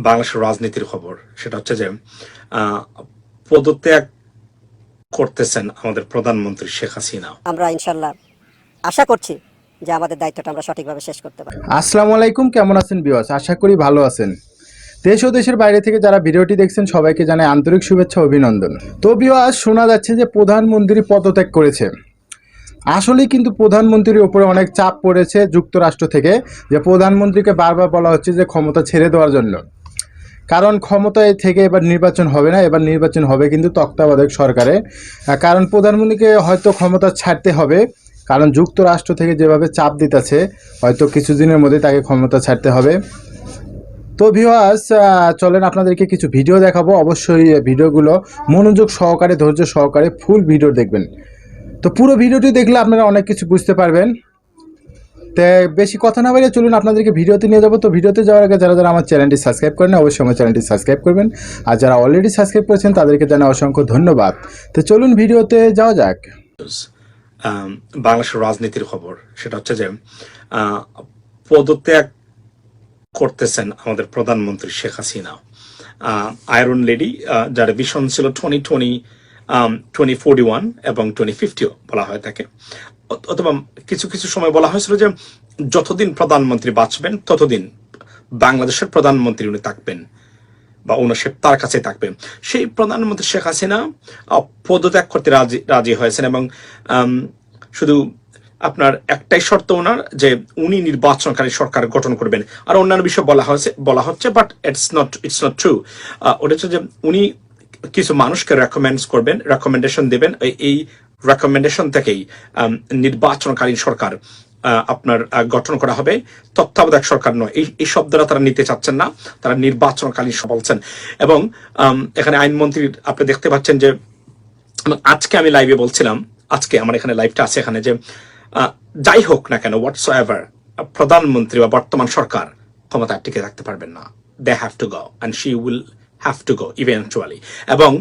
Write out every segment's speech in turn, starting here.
বাংলাদেশের রাজনীতির খবর, সেটা হচ্ছে যে পদত্যাগ করতেছেন আমাদের প্রধানমন্ত্রী শেখ হাসিনা। আমরা ইনশাল্লাহ আশা করছি যে আমাদের দায়িত্বটা আমরা সঠিকভাবে শেষ করতে পারি। আসসালামু আলাইকুম, কেমন আছেন ভিউয়ার্স? আশা করি ভালো আছেন। দেশ ও দেশের বাইরে থেকে যারা ভিডিওটি দেখছেন সবাইকে জানাই আন্তরিক শুভেচ্ছা ও অভিনন্দন। তো ভিউয়ার্স, শোনা যাচ্ছে যে প্রধানমন্ত্রী পদত্যাগ করেছে। আসলেই কিন্তু প্রধানমন্ত্রীর উপরে অনেক চাপ পড়েছে যুক্তরাষ্ট্র থেকে, যে প্রধানমন্ত্রীকে বারবার বলা হচ্ছে যে ক্ষমতা ছেড়ে দেওয়ার জন্য। কারণ ক্ষমতায় থেকে এবার নির্বাচন হবে না, এবার নির্বাচন হবে কিন্তু তত্ত্বাবধায়ক সরকারে। কারণ প্রধানমন্ত্রীকে হয়তো ক্ষমতা ছাড়তে হবে, কারণ যুক্তরাষ্ট্র থেকে যেভাবে চাপ দিতেছে হয়তো কিছুদিনের মধ্যে তাকে ক্ষমতা ছাড়তে হবে। তো ভিউয়ার্স, চলেন আপনাদেরকে কিছু ভিডিও দেখাবো। অবশ্যই ভিডিওগুলো মনোযোগ সহকারে, ধৈর্য সহকারে ফুল ভিডিও দেখবেন। তো পুরো ভিডিওটি দেখলে আপনারা অনেক কিছু বুঝতে পারবেন। তো বেশি কথা না বলে চলুন আপনাদেরকে ভিডিওতে নিয়ে যাবো। তো ভিডিওতে যাওয়ার আগে যারা যারা আমার চ্যানেলটি সাবস্ক্রাইব করেন অবশ্যই আমার চ্যানেলটি সাবস্ক্রাইব করবেন, আর যারা অলরেডি সাবস্ক্রাইব করেছেন তাদেরকে জানাই অসংখ্য ধন্যবাদ। তো চলুন ভিডিওতে যাওয়া যাক। বাংলাদেশের রাজনীতির খবর, সেটা হচ্ছে যে পদত্যাগ করতেছেন আমাদের প্রধানমন্ত্রী শেখ হাসিনা। আয়রন লেডি, যার ভিশন ছিল 2041 এবং 2050 বলা হয় থাকে, অথবা কিছু কিছু সময় বলা হয়েছিল যে যতদিন প্রধানমন্ত্রী বাঁচবেন ততদিন বাংলাদেশের প্রধানমন্ত্রী উনি থাকবেন বা ওনারশিপ তার কাছে থাকবে। সেই প্রধানমন্ত্রী শেখ হাসিনা পদত্যাগ করতে রাজি হয়েছেন, এবং শুধু আপনার একটাই শর্ত ওনার, যে উনি নির্বাচনকারী সরকার গঠন করবেন। আর অন্যান্য বিষয় বলা হচ্ছে, বাট ইটস নট ট্রু। ওটা হচ্ছে যে উনি কিছু মানুষকে রেকমেন্ডেশন দেবেন, এই রেকমেন্ডেশন থেকেই নির্বাচনকালীন সরকার আপনার গঠন করা হবে, তত্ত্বাবধায়ক সরকার নয়। এই শব্দটা তারা নিতে চাচ্ছেন না, তারা নির্বাচনকালীন বলছেন। এবং এখানে আইনমন্ত্রী আপনি দেখতে পাচ্ছেন যে আজকে আমি লাইভে বলছিলাম, আজকে আমার এখানে লাইভটা আছে এখানে, যে যাই হোক না কেন, হোয়াটসোএভার, প্রধানমন্ত্রী বা বর্তমান সরকার ক্ষমতায় টিকে থাকতে পারবেন না। They have to go and she will have to go eventually. এবং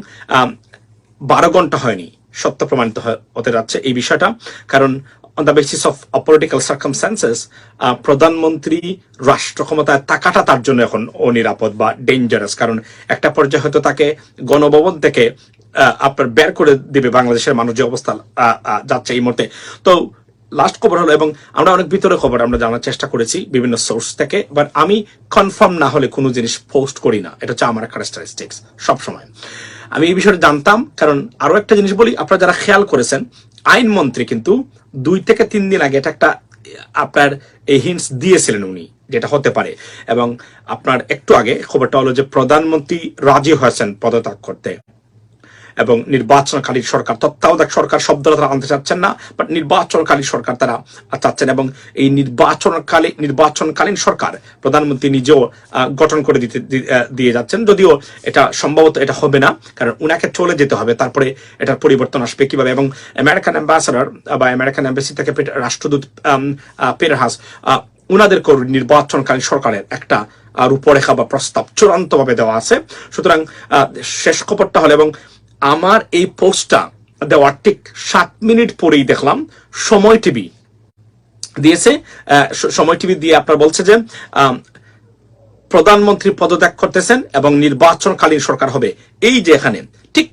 12 ঘন্টা হয়নি, সত্য প্রমাণিত হতে যাচ্ছে এই বিষয়টা। কারণ on the basis of political circumstances, প্রধানমন্ত্রী রাষ্ট্র ক্ষমতায় থাকাটা তার জন্য এখন অনিরাপদ বা ডেঞ্জারাস। কারণ একটা পর্যায়ে হয়তো তাকে গণভবন থেকে আপনার বের করে দিবে বাংলাদেশের মানুষ, যে অবস্থা যাচ্ছে এই মুহূর্তে। তো লাস্ট খবর হলো, এবং আমরা অনেক ভিতরে খবর আমরা জানার চেষ্টা করেছি বিভিন্ন সোর্স থেকে, বাট আমি কনফার্ম না হলে কোনো জিনিস পোস্ট করি না। এটা হচ্ছে আমার ক্যারেক্টারিস্টিক্স সবসময়। আমি এই বিষয়টা জানতাম, কারণ আরো একটা জিনিস বলি, আপনারা যারা খেয়াল করেছেন, আইনমন্ত্রী কিন্তু 2 থেকে 3 দিন আগে এটা একটা আপনার এই হিন্টস দিয়েছিলেন উনি, যেটা হতে পারে। এবং আপনার একটু আগে খবরটা হলো যে প্রধানমন্ত্রী রাজি হয়েছেন পদত্যাগ করতে, এবং নির্বাচনকালীন সরকার, তত্ত্বাবধায়ক সরকার শব্দটা তারা আনতে চাচ্ছেন না, বাট নির্বাচনকালীন সরকার তারা চাচ্ছেন। এবং এই নির্বাচনকালীন সরকার প্রধানমন্ত্রী নিজেও গঠন করে দিয়ে যাচ্ছেন, যদিও এটা সম্ভবত এটা হবে না, কারণ উনাকে চলে যেতে হবে, তারপরে এটার পরিবর্তন আসবে কিভাবে। এবং আমেরিকান অ্যাম্বাসাডার বা আমেরিকান এম্বাসি থেকে রাষ্ট্রদূত পিটার হাস উনাদের নির্বাচনকালীন সরকারের একটা রূপরেখা বা প্রস্তাব চূড়ান্তভাবে দেওয়া আছে। সুতরাং শেষ খবরটা হলো, এবং আমার এই পোস্টটা দেওয়ার ঠিক 7 মিনিট পরেই দেখলাম সময় টিভি দিয়েছে। সময় টিভি দিয়ে আপনার বলছে যে প্রধানমন্ত্রী পদত্যাগ করতেছেন এবং নির্বাচনকালীন সরকার হবে। এই যে এখানে ঠিক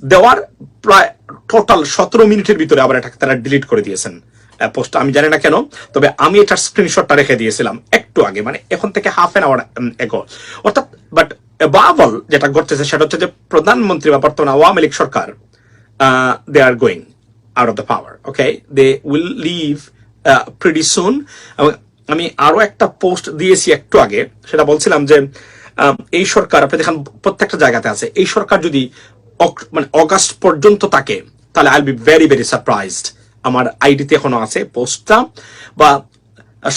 দেওয়ার প্রায় টোটাল 17 মিনিটের ভিতরে আবার এটা তারা ডিলিট করে দিয়েছেন পোস্ট। আমি জানি না কেন, তবে আমি এটার স্ক্রিনশটটা রেখে দিয়েছিলাম একটু আগে, মানে এখন থেকে হাফ অ্যান আওয়ার এগো। অর্থাৎ বাট বাবল যেটা ঘটতেছে সেটা হচ্ছে যে প্রধানমন্ত্রী বা বর্তমান আওয়ামী লীগ সরকার they are going out of the power. Okay, they will leave pretty soon. এবং আমি আরো একটা পোস্ট দিয়েছি একটু আগে, সেটা বলছিলাম যে এই সরকার, আপনি দেখেন প্রত্যেকটা জায়গাতে আছে, এই সরকার যদি মানে অগাস্ট পর্যন্ত থাকে তাহলে I will be very very surprised. আমার আইডিতে এখনো আছে পোস্টটা। বা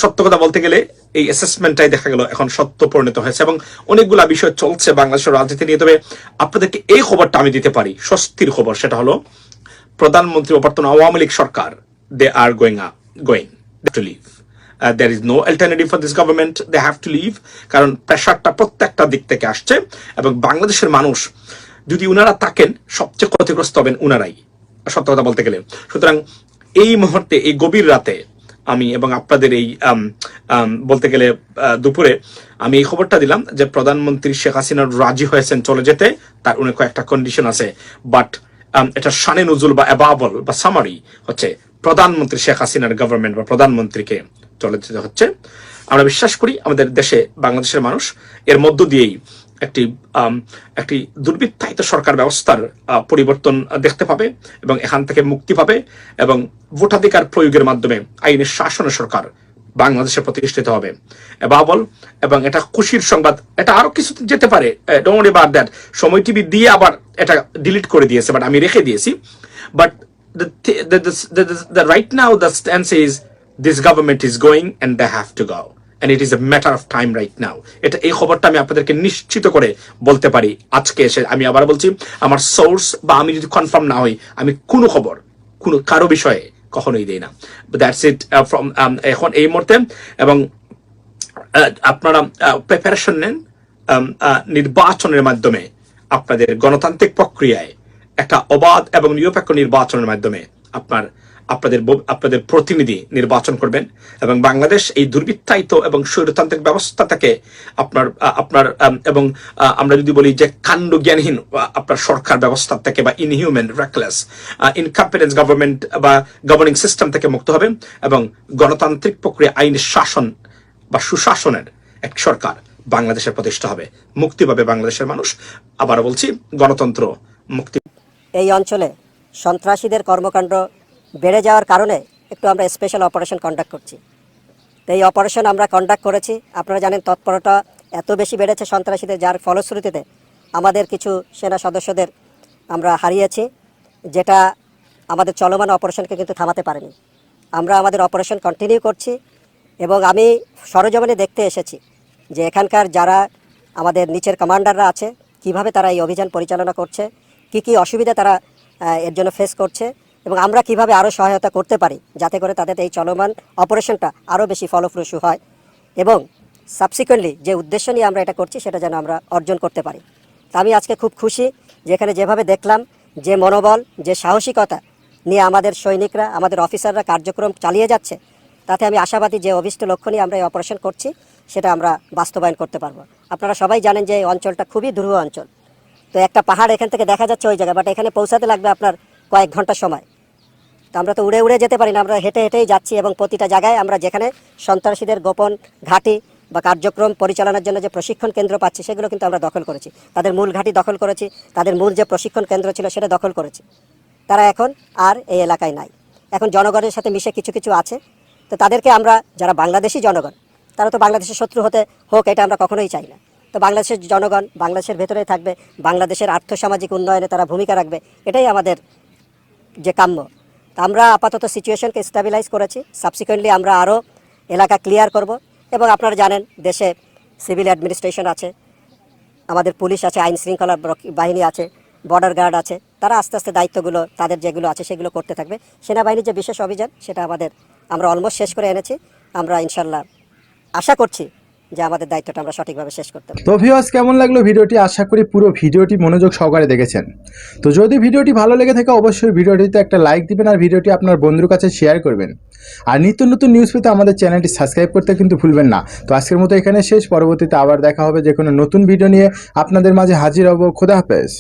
সত্য কথা বলতে গেলে এই অ্যাসেসমেন্টটাই দেখা গেল এখন সত্য পরিণত হয়েছে, এবং অনেকগুলা বিষয় চলছে বাংলাদেশের রাজনীতি নিয়ে। তবে আপনাদেরকে এই খবরটা আমি দিতে পারি, স্বস্তির খবর, সেটা হলো প্রধানমন্ত্রী বর্তমান আওয়ামী লীগ সরকার they are going to leave. there is no alternative for this government, they have to leave, কারণ প্রেশারটা প্রত্যেকটা দিক থেকে আসছে। এবং বাংলাদেশের মানুষ যদি উনারা থাকেন, সবচেয়ে ক্ষতিগ্রস্ত হবেন উনারাই, সত্য কথা বলতে গেলে। সুতরাং এই মুহূর্তে, এই গভীর রাতে আমি এবং আপনাদের এই বলতে গেলে দুপুরে আমি এই খবরটা দিলাম যে প্রধানমন্ত্রী শেখ হাসিনা রাজি হয়েছেন চলে যেতে, তার অনেক কয়েকটা কন্ডিশন আছে, বাট এটা শানে নজুল বা অ্যাবাবল বা সামারি হচ্ছে প্রধানমন্ত্রী শেখ হাসিনার গভর্নমেন্ট বা প্রধানমন্ত্রীকে চলে যেতে হচ্ছে। আমরা বিশ্বাস করি আমাদের দেশে বাংলাদেশের মানুষ এর মধ্য দিয়েই একটি দুর্বৃত্তায়িত সরকার ব্যবস্থার পরিবর্তন দেখতে পাবে এবং এখান থেকে মুক্তি পাবে এবং ভোটাধিকার প্রয়োগের মাধ্যমে আইনের শাসনের সরকার বাংলাদেশে প্রতিষ্ঠিত হবে। বাবল এবং এটা খুশির সংবাদ, এটা আরো কিছু যেতে পারে, ডোন্ট ওয়ারি অ্যাবাউট দ্যাট। সময় টিভি দিয়ে আবার এটা ডিলিট করে দিয়েছে, বাট আমি রেখে দিয়েছি। But the right now the stance is this government is going and they have to go and it is a matter of time right now. এটা এই খবরটা আমি আপনাদেরকে নিশ্চিত করে বলতে পারি আজকে এসে। আমি আবার বলছি, আমার সোর্স বা আমি যদি কনফার্ম না হই, আমি কোনো খবর কোনো কারো বিষয়ে কখনোই দেই না। দ্যাটস ইট ফ্রম এখন এই মুহূর্তে। এবং আপনারা প্রিপারেশন নেন নির্বাচনের মাধ্যমে, আপনাদের গণতান্ত্রিক প্রক্রিয়ায় একটা অবাধ এবং নিরপেক্ষ নির্বাচনের মাধ্যমে আপনাদের প্রতিনিধি নির্বাচন করবেন এবং বাংলাদেশ এই দুর্বৃত্তায়িত এবং স্বৈরতান্ত্রিক ব্যবস্থা থেকে আপনার এবং আমরা যদি বলি যে কাণ্ডজ্ঞানহীন আপনার সরকার ব্যবস্থা থেকে বা ইনহিউম্যান রেকলেস ইনকম্পিটেন্স গভর্নমেন্ট বা গভর্নিং সিস্টেম থেকে মুক্ত হবেন এবং গণতান্ত্রিক প্রক্রিয়া আইন শাসন বা সুশাসনের এক সরকার বাংলাদেশের প্রতিষ্ঠা হবে। মুক্তি পাবে বাংলাদেশের মানুষ। আবারও বলছি, গণতন্ত্র মুক্তি। এই অঞ্চলে সন্ত্রাসীদের কর্মকাণ্ড বেড়ে যাওয়ার কারণে একটু আমরা স্পেশাল অপারেশন কন্ডাক্ট করছি। তো এই অপারেশন আমরা কন্ডাক্ট করেছি, আপনারা জানেন তৎপরতা এত বেশি বেড়েছে সন্ত্রাসীদের, যার ফলশ্রুতিতে আমাদের কিছু সেনা সদস্যদের আমরা হারিয়েছি, যেটা আমাদের চলমান অপারেশনকে কিন্তু থামাতে পারেনি। আমরা আমাদের অপারেশন কন্টিনিউ করছি এবং আমি সরজমিনে দেখতে এসেছি যে এখানকার যারা আমাদের নিচের কমান্ডাররা আছে কিভাবে তারা এই অভিযান পরিচালনা করছে, কি অসুবিধা তারা এর জন্য ফেস করছে এবং আমরা কিভাবে আরও সহায়তা করতে পারি যাতে করে তাদের এই চলমান অপারেশনটা আরও বেশি ফলপ্রসূ হয় এবং সাবসিকুয়েন্টলি যে উদ্দেশ্য নিয়ে আমরা এটা করছি সেটা যেন আমরা অর্জন করতে পারি। তা আমি আজকে খুব খুশি যেখানে যেভাবে দেখলাম যে মনোবল, যে সাহসিকতা নিয়ে আমাদের সৈনিকরা, আমাদের অফিসাররা কার্যক্রম চালিয়ে যাচ্ছে, তাতে আমি আশাবাদী যে অভিষ্ট লক্ষ্য নিয়ে আমরা এই অপারেশন করছি সেটা আমরা বাস্তবায়ন করতে পারবো। আপনারা সবাই জানেন যে এই অঞ্চলটা খুবই দুরূহ অঞ্চল। তো একটা পাহাড় এখান থেকে দেখা যাচ্ছে ওই জায়গায়, বাট এখানে পৌঁছাতে লাগবে আপনার কয়েক ঘন্টা সময়। তো আমরা তো উড়ে উড়ে যেতে পারি না, আমরা হেঁটে হেঁটেই যাচ্ছি এবং প্রতিটা জায়গায় আমরা যেখানে সন্ত্রাসীদের গোপন ঘাঁটি বা কার্যক্রম পরিচালনার জন্য যে প্রশিক্ষণ কেন্দ্র পাচ্ছি সেগুলো কিন্তু আমরা দখল করেছি। তাদের মূল ঘাঁটি দখল করেছি, তাদের মূল যে প্রশিক্ষণ কেন্দ্র ছিল সেটা দখল করেছি। তারা এখন আর এই এলাকায় নাই, এখন জনগণের সাথে মিশে কিছু আছে। তো তাদেরকে আমরা, যারা বাংলাদেশি জনগণ, তারা তো বাংলাদেশের শত্রু হতে হোক এটা আমরা কখনোই চাই না। তো বাংলাদেশের জনগণ বাংলাদেশের ভেতরেই থাকবে, বাংলাদেশের আর্থসামাজিক উন্নয়নে তারা ভূমিকা রাখবে, এটাই আমাদের যে কাম্য। তা আমরা আপাতত সিচুয়েশনকে স্টেবিলাইজ করেছি, সাবসিকুয়েন্টলি আমরা আরও এলাকা ক্লিয়ার করব এবং আপনারা জানেন দেশে সিভিল অ্যাডমিনিস্ট্রেশন আছে, আমাদের পুলিশ আছে, আইন শৃঙ্খলা বাহিনী আছে, বর্ডার গার্ড আছে, তারা আস্তে আস্তে দায়িত্বগুলো তাদের যেগুলো আছে সেগুলো করতে থাকবে। সেনাবাহিনীর যে বিশেষ অভিযান সেটা আমরা অলমোস্ট শেষ করে এনেছি। আমরা ইনশাল্লাহ আশা করছি যে আমাদের দায়িত্বটা আমরা সঠিকভাবে শেষ করতে পারব। তো ভিউয়ার্স, কেমন লাগলো ভিডিওটি? আশা করি পুরো ভিডিওটি মনোযোগ সহকারে দেখেছেন। তো যদি ভিডিওটি ভালো লেগে থাকে অবশ্যই ভিডিওটিতে একটা লাইক দিবেন আর ভিডিওটি আপনার বন্ধুর কাছে শেয়ার করবেন। আর নিত্য নতুন নিউজ পেতে আমাদের চ্যানেলটি সাবস্ক্রাইব করতে কিন্তু ভুলবেন না। তো আজকের মতো এখানে শেষ, পরবর্তীতে আবার দেখা হবে যে কোনো নতুন ভিডিও নিয়ে আপনাদের মাঝে হাজির হব। খোদা হাফেজ।